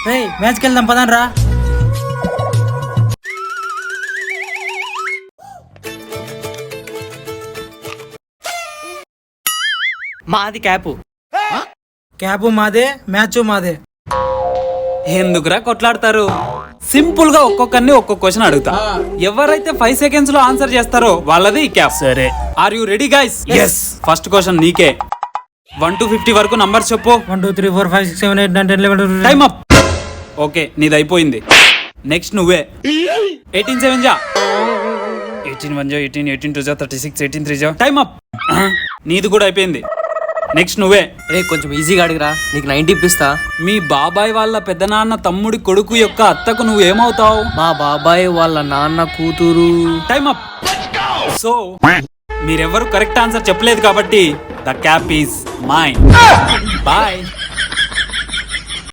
మ్యాచ్కి వెళ్దాం పదాన్ రా. మాది క్యాపు. క్యాప్ మాదే, మ్యాచ్ మాదే. ఎందుకురా కొట్లాడతారు? సింపుల్ గా ఒక్కొక్కరిని ఒక్కొక్క క్వశ్చన్ అడుగుతా. ఎవరైతే 5 seconds లో ఆన్సర్ చేస్తారో వాళ్ళది ఈ క్యాప్. సరే. Are you ready guys? Yes. First question నీకే. 1 to 50 వరకు నంబర్స్ చెప్పు. 1 2 3 4 5 6 7 8 9 10 11 టైం అప్. ఓకే, నీది అయిపోయింది. నెక్స్ట్ నువ్వే. 18 7 జా. 18 1 జా, 18 18 2 జా, 36 18 3 జా. Time up. నీది కూడా అయిపోయింది. నెక్స్ట్ నువ్వే. రే కొంచెం ఈజీగా అడిగిరా, నీకు 90 ఇప్పిస్తా. మీ బాబాయ్ వాళ్ళ పెద్దనాన్న తమ్ముడి కొడుకు యొక్క అత్తకు నువ్వు ఏమవుతావు? మా బాబాయ్ వాళ్ళ నాన్న కూతురు. Time up. సో మీరెవరు కరెక్ట్ ఆన్సర్ చెప్పలేదు కాబట్టి the cap is mine. Bye.